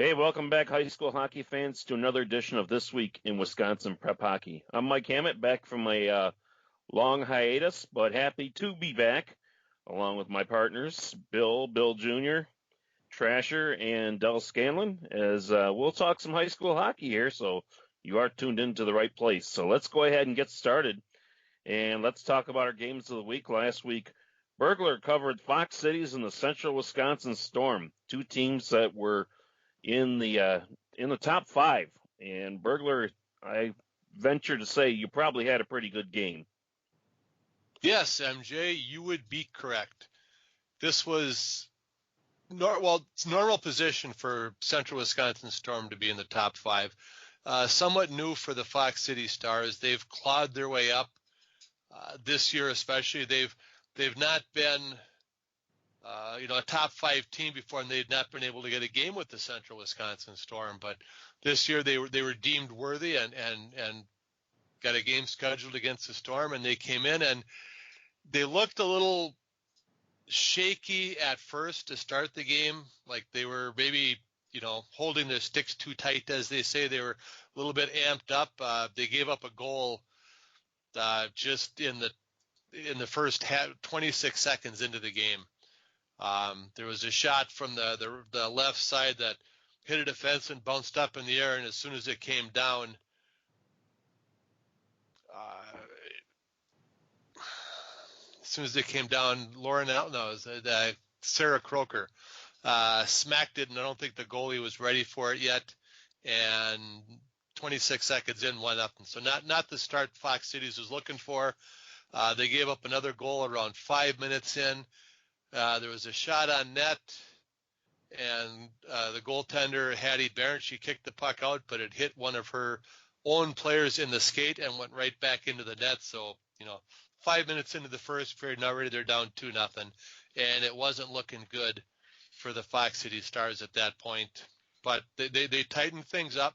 Hey, welcome back, high school hockey fans, to another edition of This Week in Wisconsin Prep Hockey. I'm Mike Hammett, back from a long hiatus, but happy to be back, along with my partners, Bill Jr., Trasher, and Del Scanlon, as we'll talk some high school hockey here, so you are tuned into the right place. So let's go ahead and get started, and let's talk about our games of the week. Last week, Burglar covered Fox Cities and the Central Wisconsin Storm, two teams that were in the top five. And Burglar, I venture to say you probably had a pretty good game. Yes, MJ, you would be correct. This was it's normal position for Central Wisconsin Storm to be in the top five. Somewhat new for the Fox City Stars. They've clawed their way up this year, especially. They've not been a top five team before, and they've not been able to get a game with the Central Wisconsin Storm. But this year they were deemed worthy and got a game scheduled against the Storm, and they came in and they looked a little shaky at first to start the game. Like they were maybe, holding their sticks too tight, as they say. They were a little bit amped up. They gave up a goal just in the first 26 seconds into the game. There was a shot from the left side that hit a defense and bounced up in the air, and as soon as it came down, Sarah Croker smacked it, and I don't think the goalie was ready for it yet. And 26 seconds in, went up. And so not the start Fox Cities was looking for. They gave up another goal around 5 minutes in. There was a shot on net, and the goaltender, Hattie Barrett, she kicked the puck out, but it hit one of her own players in the skate and went right back into the net. So, 5 minutes into the first period, already they're down 2-0, and it wasn't looking good for the Fox City Stars at that point. But they tightened things up.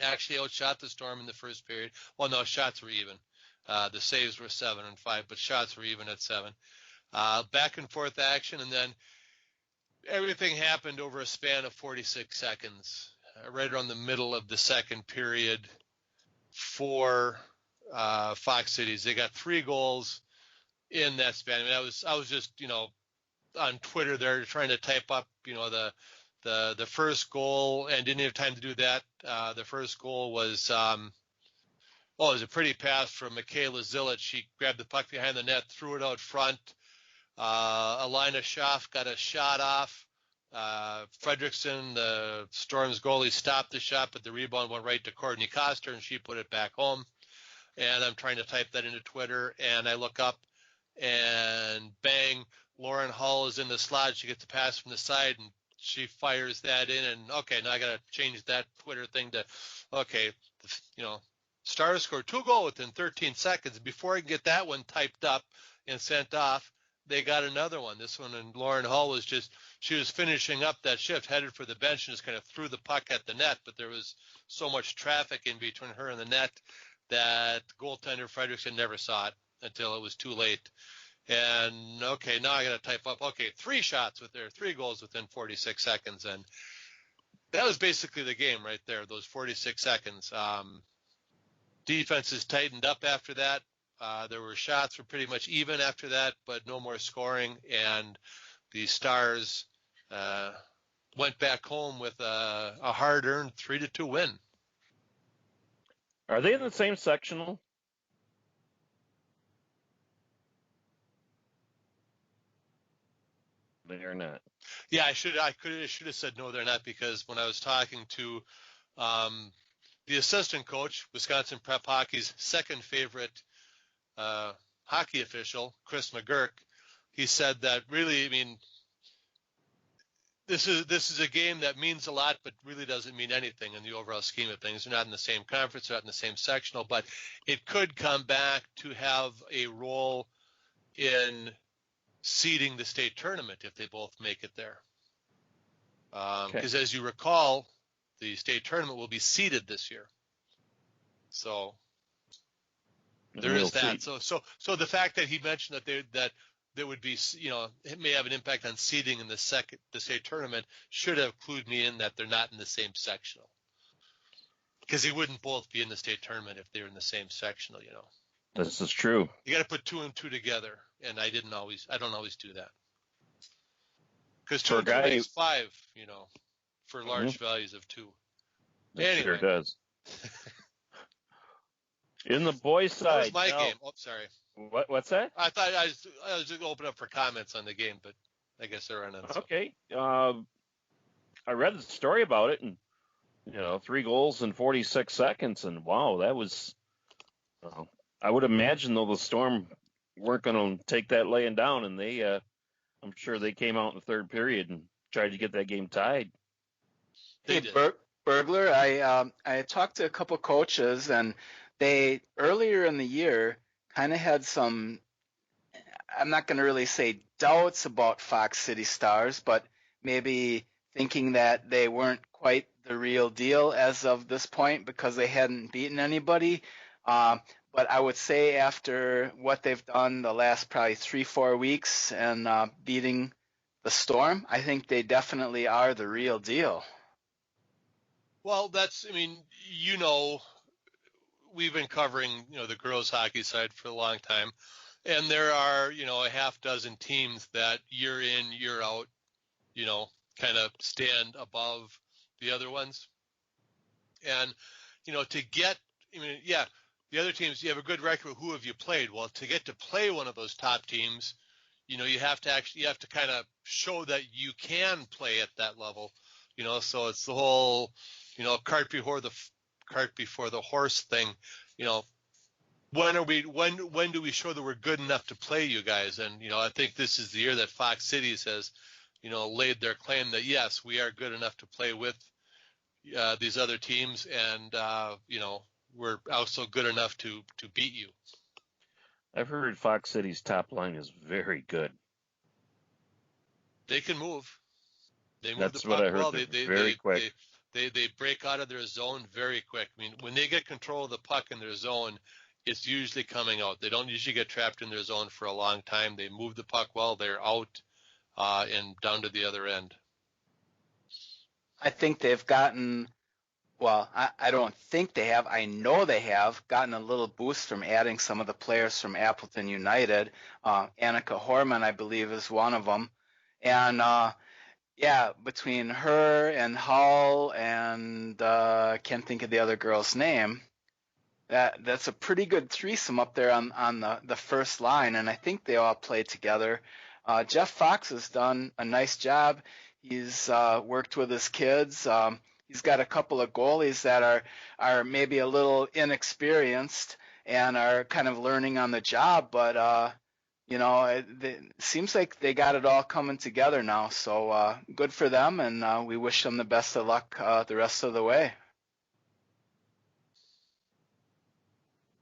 Actually outshot the Storm in the first period. Well, no, shots were even. The saves were 7-5, but shots were even at 7. Back and forth action, and then everything happened over a span of 46 seconds, right around the middle of the second period for Fox Cities. They got 3 goals in that span. I mean, I was just, on Twitter there trying to type up, the first goal, and didn't have time to do that. The first goal was, it was a pretty pass from Michaela Zillett. She grabbed the puck behind the net, threw it out front. Alina Schaff got a shot off. Fredrickson, the Storm's goalie, stopped the shot, but the rebound went right to Courtney Coster, and she put it back home. And I'm trying to type that into Twitter, and I look up, and bang, Lauren Hall is in the slot. She gets a pass from the side, and she fires that in. And, okay, now I got to change that Twitter thing to, okay, Stars scored 2 goals within 13 seconds. Before I can get that one typed up and sent off, they got another one. This one, and Lauren Hall was she was finishing up that shift, headed for the bench, and just kind of threw the puck at the net. But there was so much traffic in between her and the net that goaltender Fredrickson never saw it until it was too late. And, okay, now I got to type up, 3 goals within 46 seconds. And that was basically the game right there, those 46 seconds. Defenses tightened up after that. There were shots were pretty much even after that, but no more scoring. And the Stars went back home with a hard-earned 3-2 win. Are they in the same sectional? They are not. Yeah, I should have said no, they're not, because when I was talking to the assistant coach, Wisconsin Prep Hockey's second favorite hockey official, Chris McGurk, he said that really, I mean, this is a game that means a lot, but really doesn't mean anything in the overall scheme of things. They're not in the same conference, they're not in the same sectional, but it could come back to have a role in seeding the state tournament if they both make it there. Because as you recall, the state tournament will be seeded this year. So there is that. So the fact that he mentioned that that would be, it may have an impact on seeding in the state tournament should have clued me in that they're not in the same sectional. Because they wouldn't both be in the state tournament if they were in the same sectional, This is true. You got to put 2 and 2 together, and I don't always do that. Because 2 and 2 makes 5, for large values of 2. It sure does. In the boys' side. That was my game. Oh, sorry. What's that? I thought I was just going to open up for comments on the game, but I guess there are none. Okay. I read the story about it, and 3 goals in 46 seconds, and wow, that was. I would imagine though the Storm weren't going to take that laying down, and they, I'm sure they came out in the third period and tried to get that game tied. Hey, Burglar, I talked to a couple coaches, and they earlier in the year kind of had some, I'm not going to really say doubts about Fox City Stars, but maybe thinking that they weren't quite the real deal as of this point because they hadn't beaten anybody. But I would say after what they've done the last probably 3-4 weeks and beating the Storm, I think they definitely are the real deal. Well, we've been covering, the girls hockey side for a long time, and there are, a half dozen teams that year in, year out, kind of stand above the other ones. And, the other teams, you have a good record. Who have you played? Well, to get to play one of those top teams, you have to kind of show that you can play at that level, so it's the whole, cart before the horse thing. When do we show that we're good enough to play you guys? And, I think this is the year that Fox Cities has, laid their claim that, yes, we are good enough to play with these other teams. And, we're also good enough to beat you. I've heard Fox City's top line is very good. They can move. They move That's the puck what I heard. well. Very quick. They break out of their zone very quick. I mean, when they get control of the puck in their zone, it's usually coming out. They don't usually get trapped in their zone for a long time. They move the puck well. They're out and down to the other end. I think they've gotten, well, I don't think they have. I know they have gotten a little boost from adding some of the players from Appleton United. Annika Horman, I believe, is one of them. And, between her and Hull and can't think of the other girl's name, that's a pretty good threesome up there on the first line, and I think they all play together. Jeff Fox has done a nice job. He's worked with his kids. He's got a couple of goalies that are maybe a little inexperienced and are kind of learning on the job, but it seems like they got it all coming together now. So good for them, and we wish them the best of luck the rest of the way.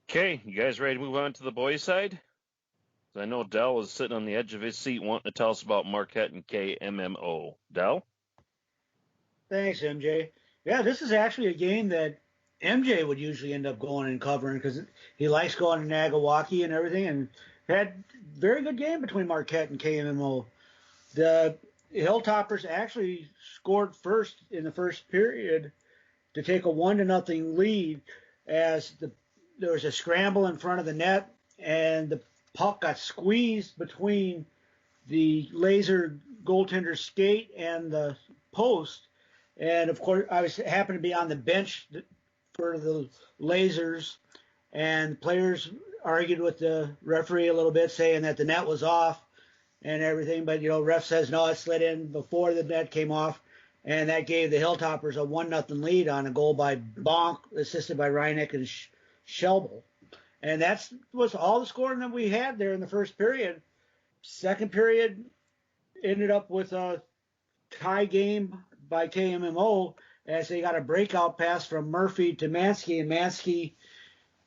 Okay, you guys ready to move on to the boys' side? I know Dell is sitting on the edge of his seat wanting to tell us about Marquette and KMMO. Dell? Thanks, MJ. Yeah, this is actually a game that MJ would usually end up going and covering because he likes going to Nagawaki and everything, and had very good game between Marquette and KMMO. The Hilltoppers actually scored first in the first period to take a 1-0 lead as there was a scramble in front of the net, and the puck got squeezed between the Laser goaltender's skate and the post. And, of course, I happened to be on the bench for the Lasers, and the players argued with the referee a little bit, saying that the net was off and everything. But, ref says, no, it slid in before the net came off, and that gave the Hilltoppers a 1-0 lead on a goal by Bonk, assisted by Reineck and Schelbel. And that was all the scoring that we had there in the first period. Second period ended up with a tie game by KMMO as they got a breakout pass from Murphy to Mansky, and Mansky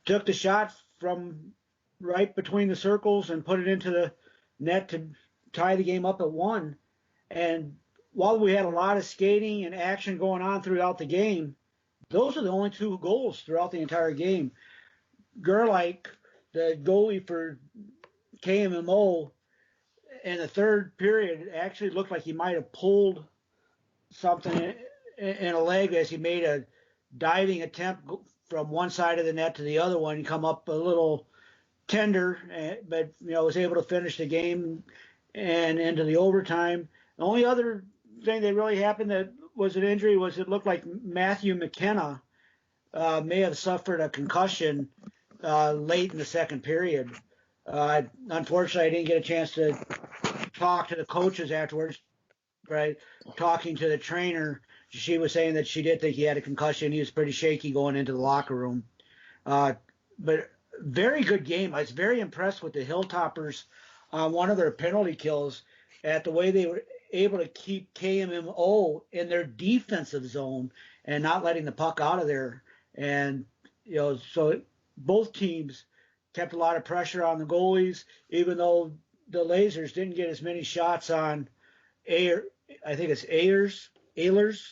took the shot from right between the circles and put it into the net to tie the game up at 1. And while we had a lot of skating and action going on throughout the game, those are the only 2 goals throughout the entire game. Gerlach, the goalie for KMMO, in the third period, it actually looked like he might have pulled something in a leg as he made a diving attempt from one side of the net to the other one, come up a little tender, but was able to finish the game and into the overtime. The only other thing that really happened that was an injury was it looked like Matthew McKenna may have suffered a concussion late in the second period. Unfortunately, I didn't get a chance to talk to the coaches afterwards. Right, talking to the trainer, she was saying that she did think he had a concussion. He was pretty shaky going into the locker room. But very good game. I was very impressed with the Hilltoppers on one of their penalty kills at the way they were able to keep KMMO in their defensive zone and not letting the puck out of there. And, so both teams kept a lot of pressure on the goalies, even though the Lasers didn't get as many shots on I think it's Ehlers, Ahlers,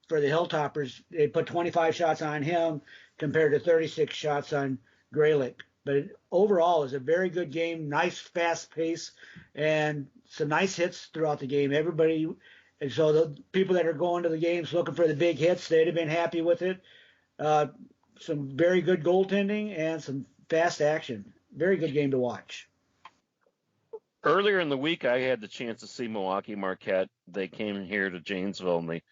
for the Hilltoppers. They put 25 shots on him compared to 36 shots on Graylick. But overall, it was a very good game, nice fast pace, and some nice hits throughout the game. And so the people that are going to the games looking for the big hits, they'd have been happy with it. Some very good goaltending and some fast action. Very good game to watch. Earlier in the week, I had the chance to see Milwaukee Marquette. They came here to Janesville and they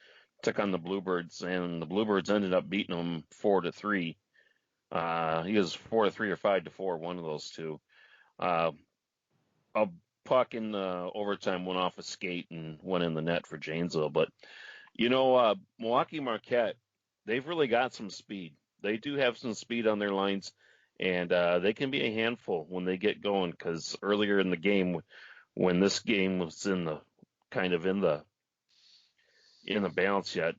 took on the Bluebirds, and the Bluebirds ended up beating them 4-3. He was 4-3 or 5-4, one of those two. A puck in the overtime went off a skate and went in the net for Janesville. But Milwaukee Marquette, they've really got some speed. They do have some speed on their lines. And they can be a handful when they get going, because earlier in the game, when this game was in the balance yet,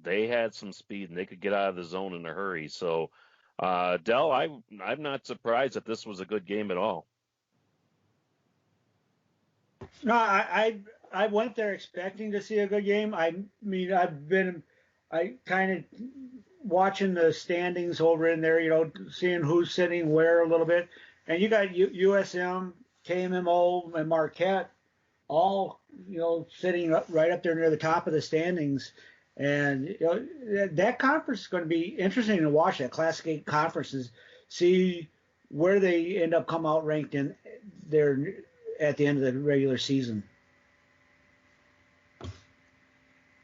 they had some speed and they could get out of the zone in a hurry. So, Del, I'm not surprised that this was a good game at all. No, I went there expecting to see a good game. I mean, I kind of watching the standings over in there, seeing who's sitting where a little bit. And you got USM, KMMO, and Marquette all, sitting right up there near the top of the standings. And that conference is going to be interesting to watch, that Class 8 conferences, see where they end up come out ranked in there at the end of the regular season.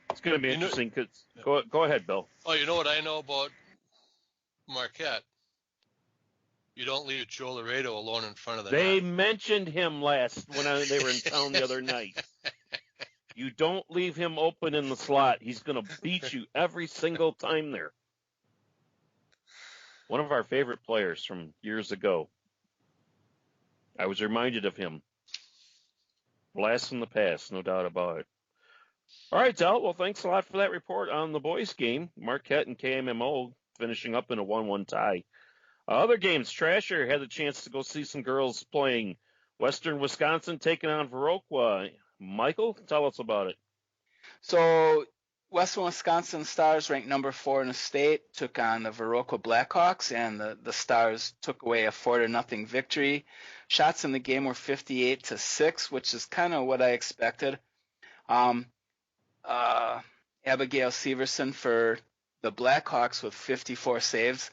It's going to be interesting. Go ahead, Bill. Oh, you know what I know about Marquette? You don't leave Joe Laredo alone in front of the They net. mentioned him last when they were in town the other night. You don't leave him open in the slot. He's going to beat you every single time there. One of our favorite players from years ago. I was reminded of him. Blast from the past, no doubt about it. All right, Del. Well, thanks a lot for that report on the boys' game. Marquette and KMMO finishing up in a 1-1 tie. Other games, Trasher had the chance to go see some girls playing. Western Wisconsin taking on Viroqua. Michael, tell us about it. So Western Wisconsin Stars, ranked number 4 in the state, took on the Viroqua Blackhawks, and the Stars took away a 4-0 victory. Shots in the game were 58-6, which is kind of what I expected. Abigail Severson for the Blackhawks with 54 saves.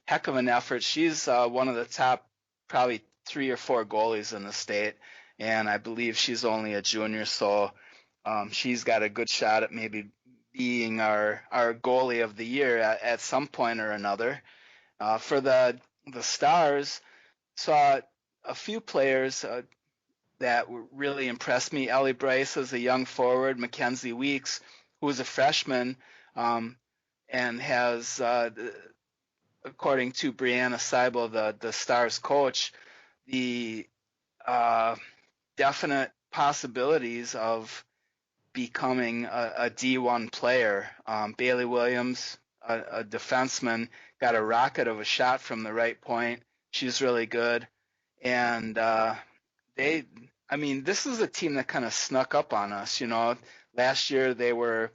Heck of an effort. She's one of the top probably 3 or 4 goalies in the state, and I believe she's only a junior, so she's got a good shot at maybe being our goalie of the year at some point or another. For the Stars, saw a few players that really impressed me. Ellie Bryce is a young forward. Mackenzie Weeks, who is a freshman, and has, according to Brianna Seibel, the Stars coach, the definite possibilities of becoming a D1 player. Bailey Williams, a defenseman, got a rocket of a shot from the right point. She's really good. And this is a team that kind of snuck up on us. Last year they were,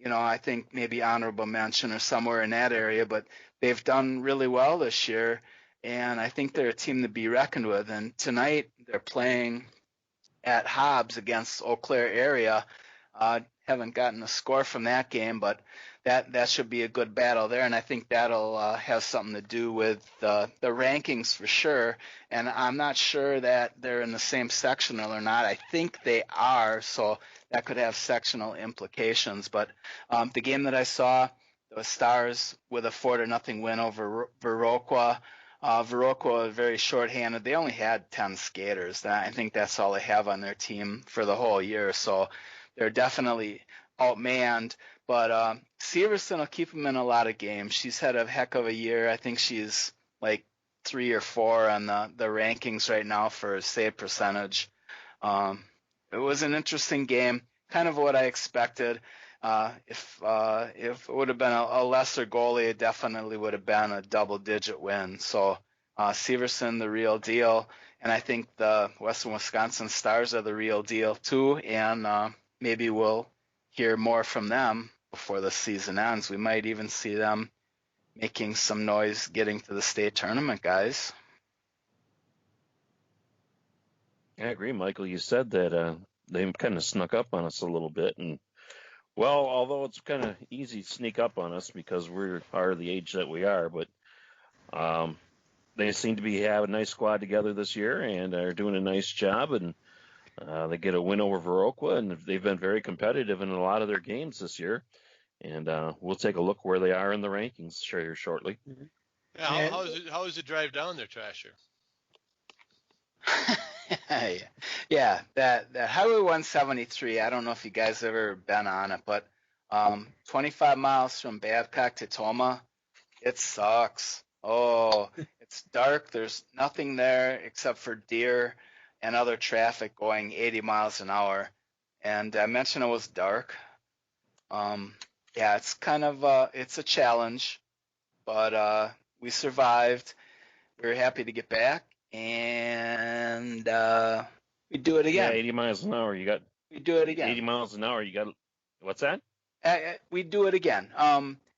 I think maybe honorable mention or somewhere in that area, but they've done really well this year. and I think they're a team to be reckoned with. And tonight they're playing at Hobbs against Eau Claire area. Haven't gotten a score from that game, but that should be a good battle there, and I think that'll have something to do with the rankings for sure. And I'm not sure that they're in the same sectional or not. I think they are, so that could have sectional implications. But the game that I saw, the Stars with a 4-0 win over Viroqua. Viroqua was very shorthanded. They only had 10 skaters. I think that's all they have on their team for the whole year. So they're definitely outmanned. But Severson will keep them in a lot of games. She's had a heck of a year. I think she's like 3 or 4 on the rankings right now for save percentage. It was an interesting game, kind of what I expected. If it would have been a lesser goalie, it definitely would have been a double-digit win. So Severson, the real deal, and I think the Western Wisconsin Stars are the real deal too. And maybe we'll hear more from them before the season ends. We might even see them making some noise getting to the state tournament, guys. I agree, Michael. You said that they kind of snuck up on us a little bit, and well, although it's kind of easy to sneak up on us because we are the age that we are, but they seem to be having a nice squad together this year and are doing a nice job, and they get a win over Viroqua, and they've been very competitive in a lot of their games this year. And we'll take a look where they are in the rankings here shortly. Yeah, how is the drive down there, Trasher? Yeah, that Highway 173, I don't know if you guys have ever been on it, but 25 miles from Babcock to Toma, it sucks. Oh, it's dark. There's nothing there except for deer and other traffic going 80 miles an hour. And I mentioned it was dark. Yeah, it's kind of it's a challenge, but we survived. We were happy to get back, and we do it again. Yeah, 80 miles an hour. We do it again. 80 miles an hour. What's that? We do it again.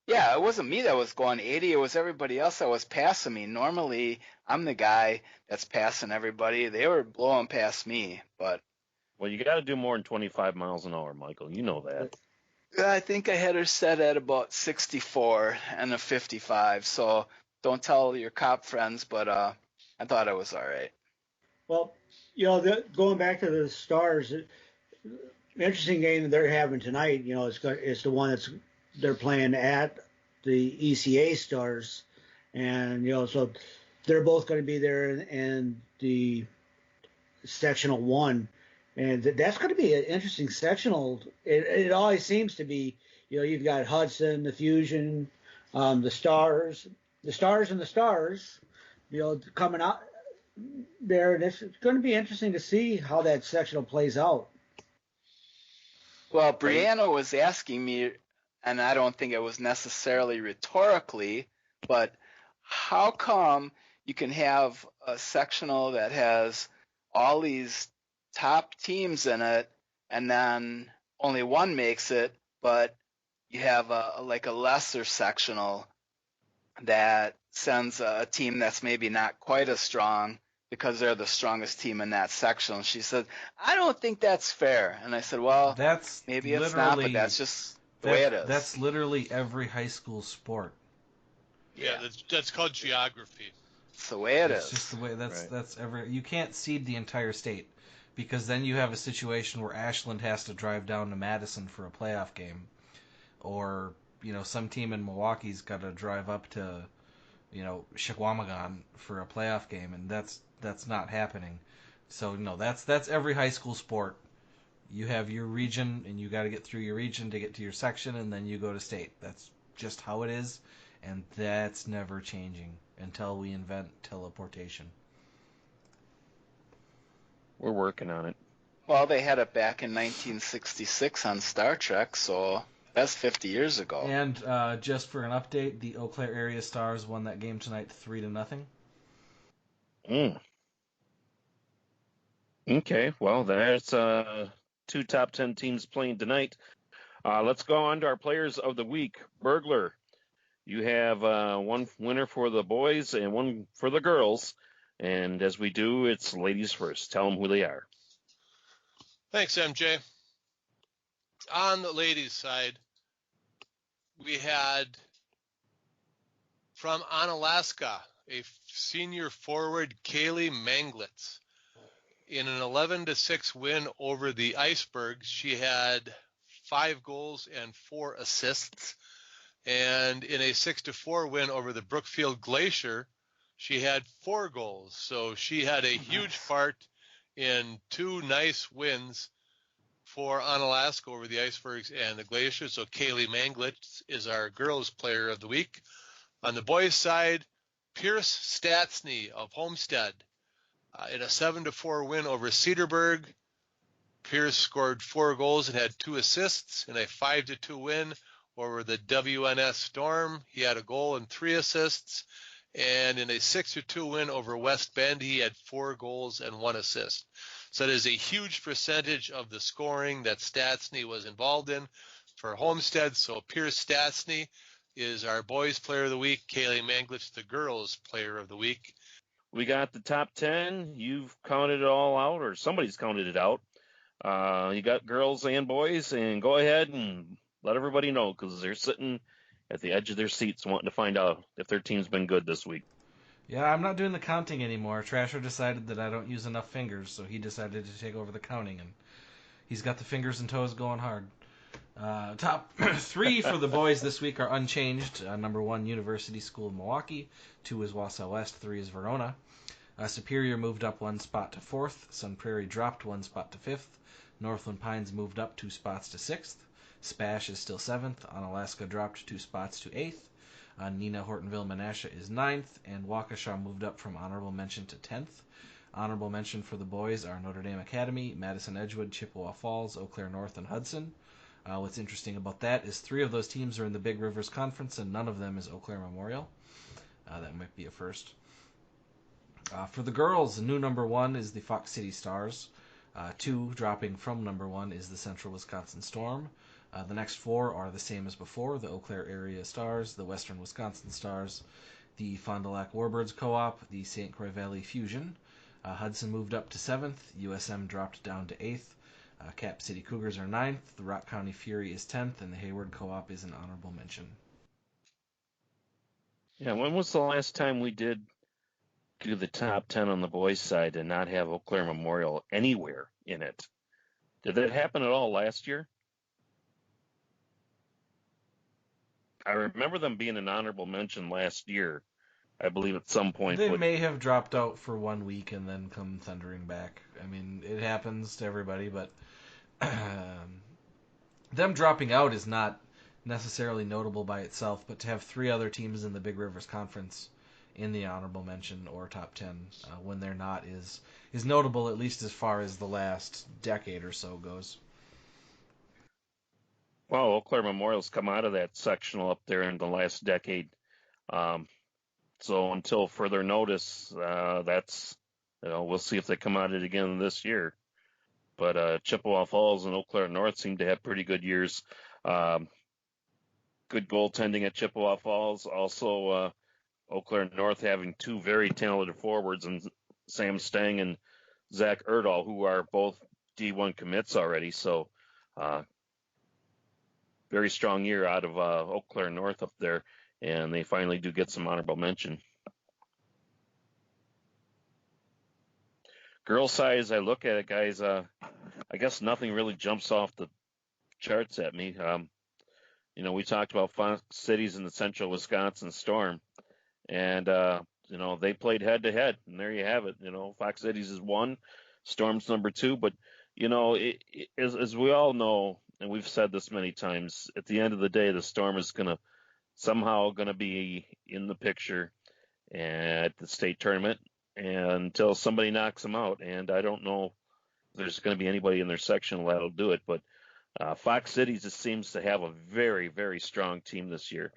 Yeah, it wasn't me that was going 80. It was everybody else that was passing me. Normally, I'm the guy that's passing everybody. They were blowing past me, but. Well, you got to do more than 25 miles an hour, Michael. You know that. I think I had her set at about 64 and a 55. So don't tell your cop friends, but I thought I was all right. Well, going back to the Stars, interesting game that they're having tonight. It's the one they're playing at the ECA Stars, and so they're both going to be there in the sectional 1. And that's going to be an interesting sectional. It always seems to be. You've got Hudson, the Fusion, the Stars, and the Stars. Coming out there, and it's going to be interesting to see how that sectional plays out. Well, Brianna was asking me, and I don't think it was necessarily rhetorically, but how come you can have a sectional that has all these top teams in it, and then only one makes it, but you have a lesser sectional that sends a team that's maybe not quite as strong because they're the strongest team in that section. And she said, I don't think that's fair. And I said, well, maybe it's not, but that's just the way it is. That's literally every high school sport. Yeah, that's called geography. It's the way it is. It's just the way that's every. You can't seed the entire state, because then you have a situation where Ashland has to drive down to Madison for a playoff game, or some team in Milwaukee's got to drive up to Shawamagon for a playoff game, and that's not happening. So that's every high school sport. You have your region, and you got to get through your region to get to your section, and then you go to state. That's just how it is, and that's never changing until we invent teleportation. We're working on it. Well, they had it back in 1966 on Star Trek, so that's 50 years ago. And just for an update, the Eau Claire area Stars won that game tonight 3-0. Okay, well, there's 2 top 10 teams playing tonight. Let's go on to our players of the week. Burglar, You have one winner for the boys and one for the girls. And as we do, it's ladies first. Tell them who they are. Thanks, MJ. On the ladies' side, we had from Onalaska, a senior forward, Kaylee Manglitz. In an 11-6 win over the Icebergs, she had 5 goals and 4 assists. And in a 6-4 win over the Brookfield Glacier, she had 4 goals. So she had a huge part in 2 nice wins for Onalaska over the Icebergs and the Glacier. So Kaylee Manglitz is our girls player of the week. On the boys' side, Pierce Statsny of Homestead. In a 7-4 win over Cedarburg, Pierce scored 4 goals and had 2 assists. In a 5-2 win over the WNS Storm, he had a goal and 3 assists. And in a 6-2 win over West Bend, he had 4 goals and 1 assist. So that is a huge percentage of the scoring that Statsny was involved in for Homestead. So Pierce Statsny is our boys' player of the week. Kaylee Manglitz, the girls' player of the week. We got the top 10. You've counted it all out, or somebody's counted it out. You got girls and boys, and go ahead and let everybody know because they're sitting at the edge of their seats wanting to find out if their team's been good this week. Yeah, I'm not doing the counting anymore. Trasher decided that I don't use enough fingers, so he decided to take over the counting, and he's got the fingers and toes going hard. Top 3 for the boys this week are unchanged. Number 1, University School of Milwaukee. 2 is Wausau West. 3 is Verona. Superior moved up 1 spot to 4th. Sun Prairie dropped 1 spot to 5th. Northland Pines moved up 2 spots to 6th. Spash is still 7th. Onalaska dropped 2 spots to 8th. Nina Hortonville Menasha is 9th. And Waukesha moved up from honorable mention to 10th. Honorable mention for the boys are Notre Dame Academy, Madison Edgewood, Chippewa Falls, Eau Claire North, and Hudson. What's interesting about that is 3 of those teams are in the Big Rivers Conference, and none of them is Eau Claire Memorial. That might be a first. For the girls, new number 1 is the Fox City Stars. 2, dropping from number 1, is the Central Wisconsin Storm. The next 4 are the same as before, the Eau Claire Area Stars, the Western Wisconsin Stars, the Fond du Lac Warbirds Co-op, the St. Croix Valley Fusion. Hudson moved up to 7th, USM dropped down to 8th. Cap City Cougars are 9th, the Rock County Fury is 10th, and the Hayward Co-op is an honorable mention. Yeah, when was the last time we did do the top 10 on the boys' side and not have Eau Claire Memorial anywhere in it? Did that happen at all last year? I remember them being an honorable mention last year, I believe at some point. They may have dropped out for 1 week and then come thundering back. I mean, it happens to everybody, but them dropping out is not necessarily notable by itself, but to have 3 other teams in the Big Rivers Conference in the honorable mention or top 10 when they're not is notable, at least as far as the last decade or so goes. Well, Eau Claire Memorial's come out of that sectional up there in the last decade. So until further notice, that's, we'll see if they come out of it again this year. But Chippewa Falls and Eau Claire North seem to have pretty good years. Good goaltending at Chippewa Falls. Also, Eau Claire North having 2 very talented forwards, and Sam Stang and Zach Erdahl, who are both D1 commits already. So very strong year out of Eau Claire North up there, and they finally do get some honorable mention. Girls' side, as I look at it, guys, I guess nothing really jumps off the charts at me. We talked about Fox Cities and the Central Wisconsin Storm, and they played head to head, and there you have it. Fox Cities is 1, Storm's number 2, but as we all know, and we've said this many times, at the end of the day, the Storm is somehow gonna be in the picture at the state tournament until somebody knocks them out. And I don't know if there's going to be anybody in their section that'll do it, but Fox City just seems to have a very, very strong team this year,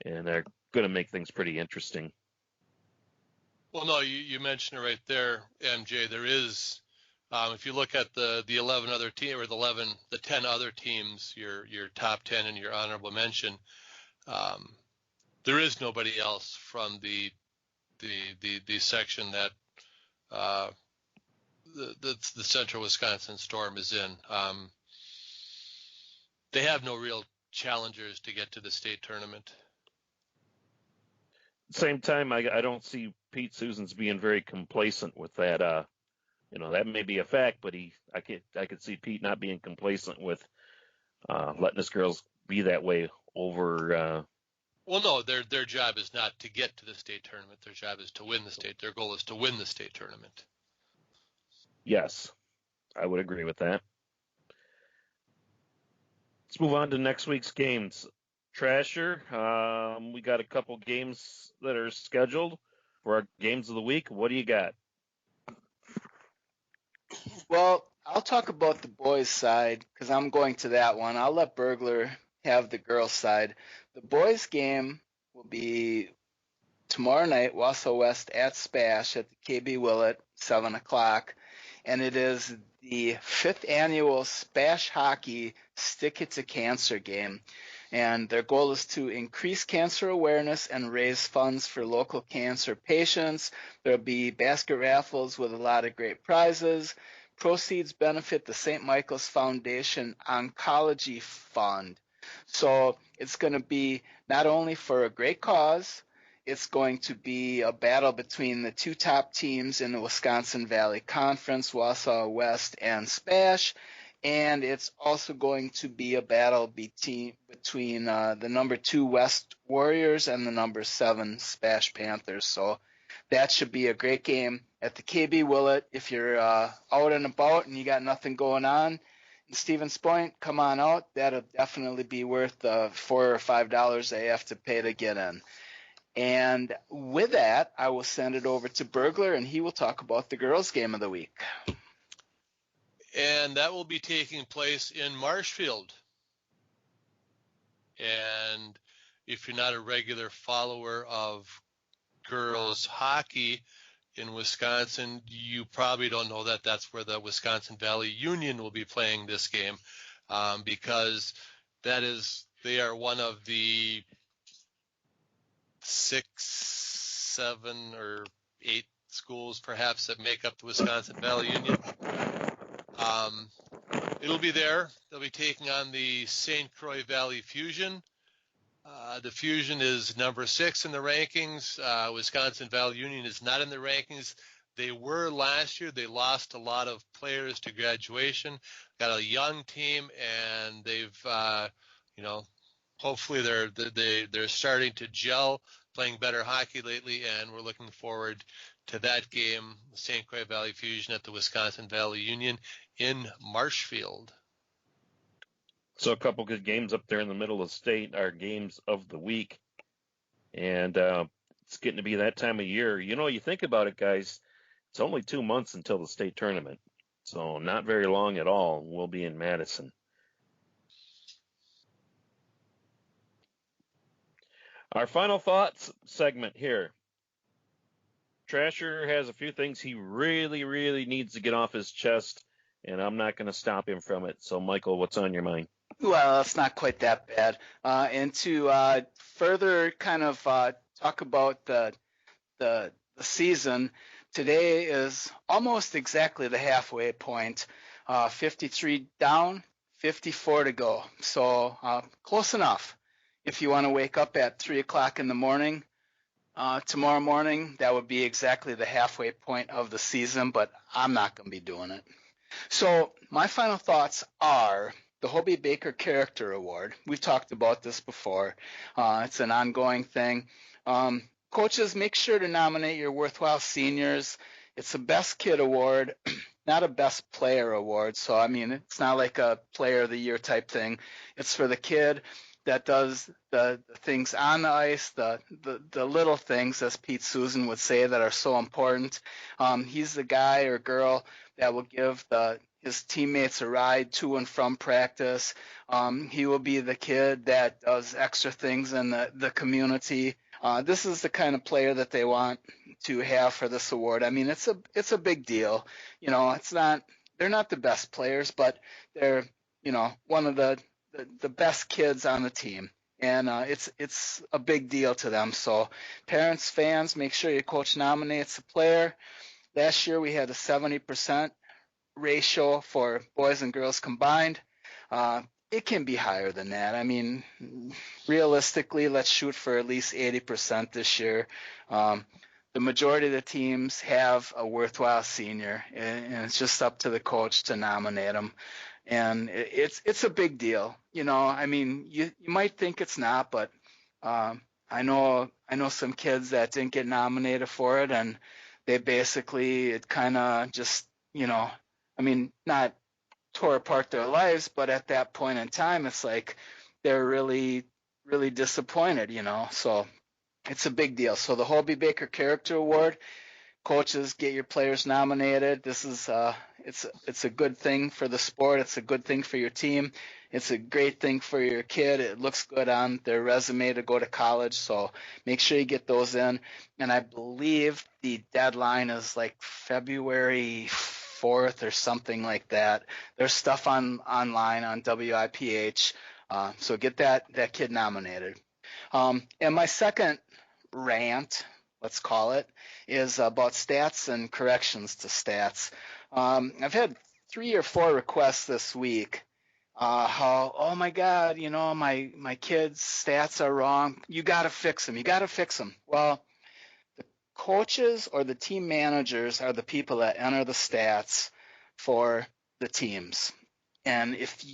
and they're going to make things pretty interesting. Well, no, you mentioned it right there, MJ. There is, if you look at the 11 other team or the 10 other teams, your top 10 and your honorable mention, there is nobody else from the section that the Central Wisconsin Storm is in. They have no real challengers to get to the state tournament. Same time, I don't see Pete Susans being very complacent with that. That may be a fact, but I could see Pete not being complacent with letting his girls be that way over. Well, no, their job is not to get to the state tournament. Their job is to win the state. Their goal is to win the state tournament. Yes, I would agree with that. Let's move on to next week's games. Trasher, we got a couple games that are scheduled for our games of the week. What do you got? Well, I'll talk about the boys' side because I'm going to that one. I'll let Burglar have the girls' side. The boys' game will be tomorrow night, Wausau West at Spash at the KB Willett, 7 o'clock. And it is the 5th annual Spash Hockey Stick It to Cancer game. And their goal is to increase cancer awareness and raise funds for local cancer patients. There'll be basket raffles with a lot of great prizes. Proceeds benefit the St. Michael's Foundation Oncology Fund. So it's going to be not only for a great cause, it's going to be a battle between the two top teams in the Wisconsin Valley Conference, Wausau West and Spash. And it's also going to be a battle between the number 2 West Warriors and the number 7 Spash Panthers. So that should be a great game at the KB Willett. If you're out and about and you got nothing going on in Stevens Point, come on out. That'll definitely be worth the $4 or $5 they have to pay to get in. And with that, I will send it over to Burglar, and he will talk about the girls' game of the week. And that will be taking place in Marshfield. And if you're not a regular follower of girls hockey in Wisconsin, you probably don't know that that's where the Wisconsin Valley Union will be playing this game, because they are one of the 6, 7, or 8 schools perhaps that make up the Wisconsin Valley Union. It'll be there. They'll be taking on the St. Croix Valley Fusion. The Fusion is number 6 in the rankings. Wisconsin Valley Union is not in the rankings. They were last year. They lost a lot of players to graduation. Got a young team, and they've, hopefully they're starting to gel, playing better hockey lately, and we're looking forward to that game, St. Croix Valley Fusion at the Wisconsin Valley Union in Marshfield. So a couple good games up there in the middle of the state are games of the week. And it's getting to be that time of year. You think about it, guys, it's only 2 months until the state tournament. So not very long at all. We'll be in Madison. Our final thoughts segment here. Trasher has a few things he really, really needs to get off his chest, and I'm not going to stop him from it. So, Michael, what's on your mind? Well, it's not quite that bad. And to further kind of talk about the season, today is almost exactly the halfway point. 53 down, 54 to go. So close enough. If you want to wake up at 3 o'clock in the morning tomorrow morning, that would be exactly the halfway point of the season, but I'm not going to be doing it. So my final thoughts are the Hobie Baker Character Award. We've talked about this before. It's an ongoing thing. Coaches, make sure to nominate your worthwhile seniors. It's a Best Kid Award, not a Best Player Award. So, it's not like a Player of the Year type thing. It's for the kid that does the things on the ice, the little things, as Pete Susan would say, that are so important. He's the guy or girl that will give his teammates a ride to and from practice. He will be the kid that does extra things in the community. This is the kind of player that they want to have for this award. It's a big deal. They're not the best players, but they're one of the best kids on the team. and it's a big deal to them. So parents, fans, make sure your coach nominates a player. Last year we had a 70% ratio for boys and girls combined. It can be higher than that. I mean, realistically, let's shoot for at least 80% this year. The majority of the teams have a worthwhile senior, and it's just up to the coach to nominate them. And it's a big deal. I mean, you might think it's not, but I know some kids that didn't get nominated for it, and they basically, it kind of just, I mean, not tore apart their lives, but at that point in time, it's like they're really, really disappointed, So it's a big deal. So the Hobey Baker Character Award, coaches, get your players nominated. This is it's a good thing for the sport. It's a good thing for your team. It's a great thing for your kid. It looks good on their resume to go to college. So make sure you get those in. And I believe the deadline is like February 4th or something like that. There's stuff online on WIPH. So get that kid nominated. And my second rant, let's call it, is about stats and corrections to stats. I've had 3 or 4 requests this week. How, oh my God, my kids' stats are wrong. You got to fix them. You got to fix them. Well, the coaches or the team managers are the people that enter the stats for the teams. And if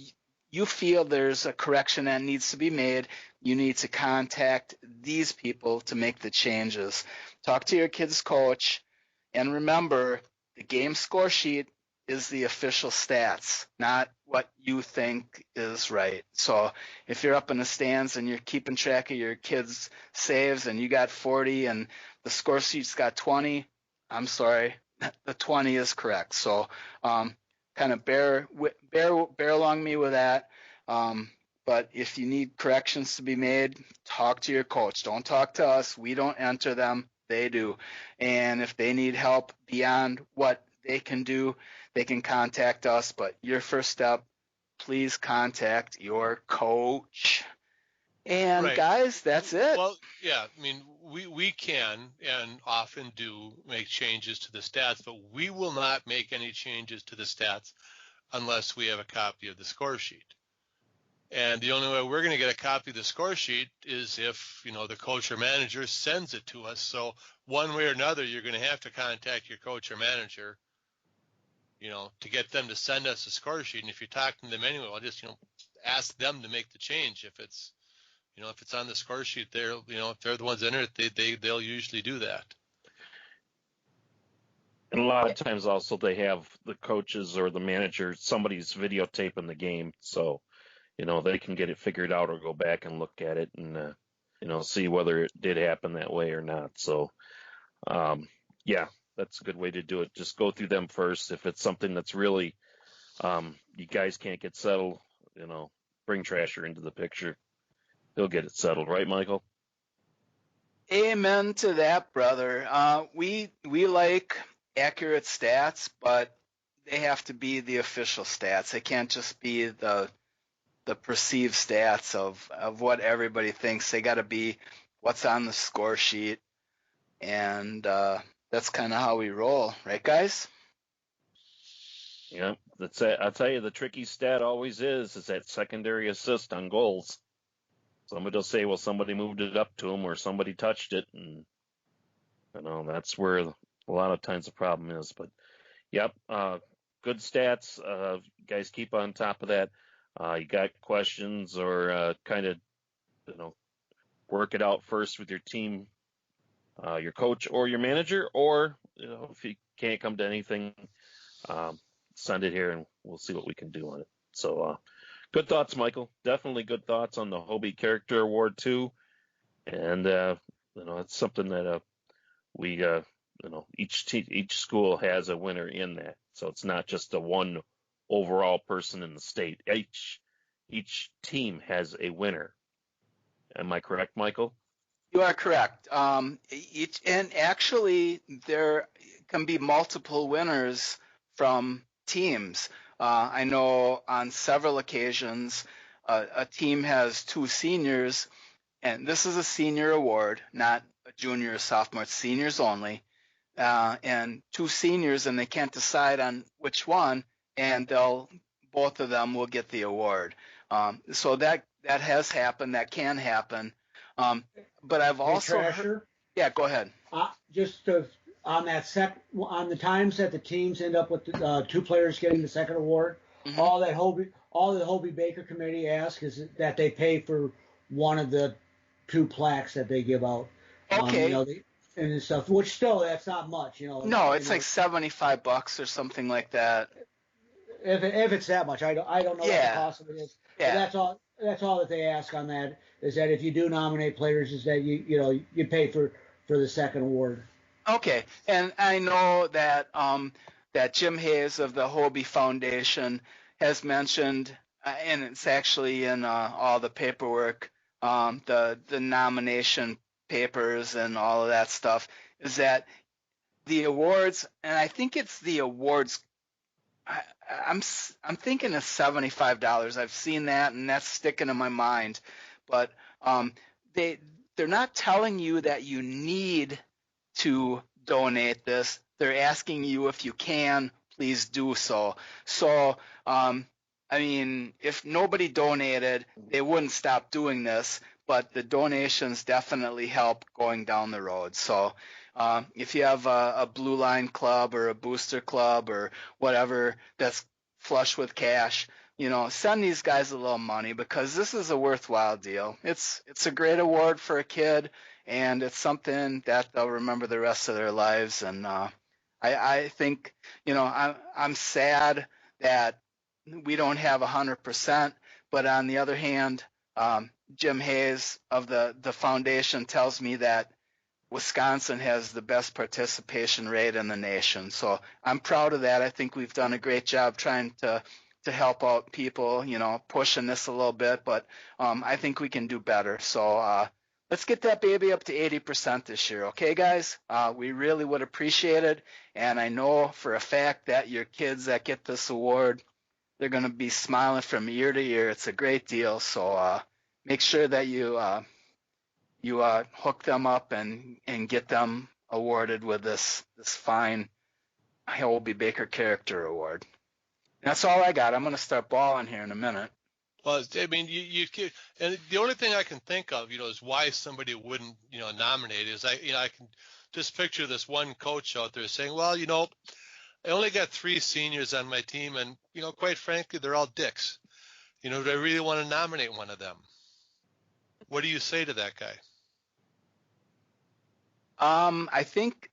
you feel there's a correction that needs to be made, you need to contact these people to make the changes. Talk to your kid's coach, and remember, the game score sheet is the official stats, not what you think is right. So if you're up in the stands and you're keeping track of your kids' saves and you got 40 and the score sheet's got 20, I'm sorry, the 20 is correct. So kind of bear along me with that. But if you need corrections to be made, talk to your coach. Don't talk to us. We don't enter them. They do. And if they need help beyond what they can do, they can contact us. But your first step, please contact your coach. And Right. Guys, that's it. Well, yeah, I mean, we can and often do make changes to the stats, but we will not make any changes to the stats unless we have a copy of the score sheet. And the only way we're going to get a copy of the score sheet is if, the coach or manager sends it to us. So one way or another, you're going to have to contact your coach or manager, to get them to send us a score sheet. And if you're talking to them anyway, I'll just, ask them to make the change. If it's, if it's on the score sheet, if they're the ones in it, they'll usually do that. And a lot of times also they have the coaches or the manager, somebody's videotaping the game. So, they can get it figured out or go back and look at it and, see whether it did happen that way or not. So, yeah, that's a good way to do it. Just go through them first. If it's something that's really, you guys can't get settled, bring Trasher into the picture. He'll get it settled, right, Michael? Amen to that, brother. We like accurate stats, but they have to be the official stats. They can't just be the perceived stats of what everybody thinks. They got to be what's on the score sheet, and that's kind of how we roll, right, guys? Yeah, that's it. I'll tell you, the tricky stat always is that secondary assist on goals. Somebody will say, well, somebody moved it up to him or somebody touched it, and that's where a lot of times the problem is. But yep, good stats. Guys, keep on top of that. You got questions or kind of, work it out first with your team, your coach or your manager, or, if you can't come to anything, send it here and we'll see what we can do on it. So good thoughts, Michael. Definitely good thoughts on the Hobey Character Award too. And, it's something that we, each school has a winner in that. So it's not just a one overall person in the state. Each team has a winner. Am I correct, Michael? You are correct. And actually, there can be multiple winners from teams. I know on several occasions, a team has two seniors, and this is a senior award, not a junior or sophomore, it's seniors only, and two seniors, and they can't decide on which one, and both of them will get the award. So that has happened, that can happen. But I've also heard, yeah, go ahead. On the times that the teams end up with two players getting the second award, all the Hobie Baker committee asks is that they pay for one of the two plaques that they give out. Okay. And stuff, which still that's not much, No, it's like $75 or something like that. If it's that much, I don't know what the cost of it is. Yeah. But that's all that they ask on that is that if you do nominate players, is that you pay for the second award. Okay, and I know that that Jim Hayes of the Hobie Foundation has mentioned, and it's actually in all the paperwork, the nomination papers and all of that stuff, is that the awards, and I think it's the awards. I'm thinking of $75. I've seen that, and that's sticking in my mind. But they're not telling you that you need to donate this. They're asking you if you can, please do so. So, I mean, if nobody donated, they wouldn't stop doing this, but the donations definitely help going down the road. So, if you have a Blue Line Club or a Booster Club or whatever that's flush with cash, send these guys a little money because this is a worthwhile deal. It's a great award for a kid, and it's something that they'll remember the rest of their lives. And I think, I'm sad that we don't have 100%, but on the other hand, Jim Hayes of the foundation tells me that Wisconsin has the best participation rate in the nation. So I'm proud of that. I think we've done a great job trying to help out people, pushing this a little bit, but I think we can do better. So let's get that baby up to 80% this year, okay, guys? We really would appreciate it, and I know for a fact that your kids that get this award, they're going to be smiling from year to year. It's a great deal, so make sure that you hook them up and get them awarded with this fine Hobie Baker Character Award. That's all I got. I'm going to start balling here in a minute. Well, I mean, you and the only thing I can think of, is why somebody wouldn't, nominate is I can just picture this one coach out there saying, well, I only got 3 seniors on my team, and quite frankly, they're all dicks. Do I really want to nominate one of them? What do you say to that guy? I think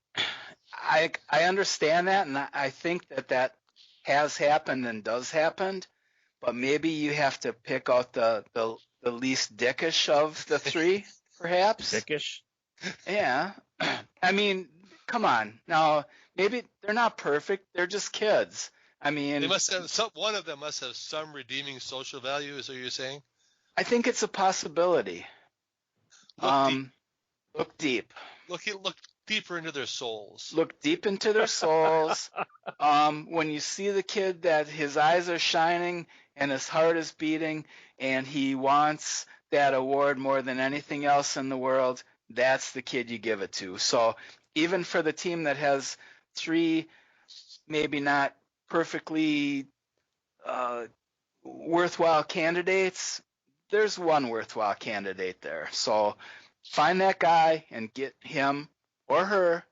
I understand that, and I think that has happened and does happen, but maybe you have to pick out the least dickish of the 3, perhaps. Dickish? Yeah. I mean, come on. Now, maybe they're not perfect. They're just kids. I mean, they must have one of them must have some redeeming social value, is what you're saying? I think it's a possibility. Look deep. Look deeper into their souls. Look deep into their souls. When you see the kid that his eyes are shining and his heart is beating and he wants that award more than anything else in the world, that's the kid you give it to. So even for the team that has 3 maybe not perfectly worthwhile candidates, there's one worthwhile candidate there. So find that guy and get him or her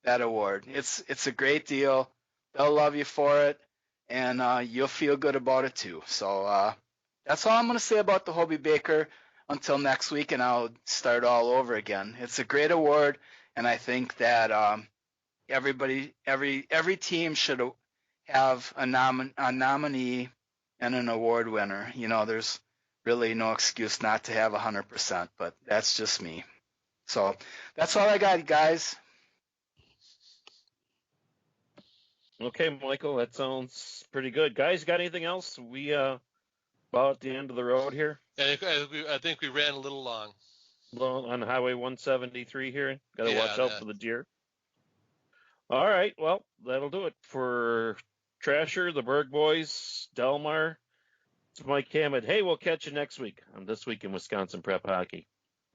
that award. It's a great deal. They'll love you for it, and you'll feel good about it too. So that's all I'm going to say about the Hobie Baker until next week, and I'll start all over again. It's a great award, and I think that every team should have a nominee and an award winner. There's really no excuse not to have 100%, but that's just me. So that's all I got, guys. Okay, Michael, that sounds pretty good. Guys, got anything else? We about at the end of the road here. I think we ran a little long. Well, on Highway 173 here. Got to watch out for the deer. All right, well, that'll do it for Trasher, the Berg Boys, Delmar. Mike Hammett. Hey, we'll catch you next week on This Week in Wisconsin Prep Hockey.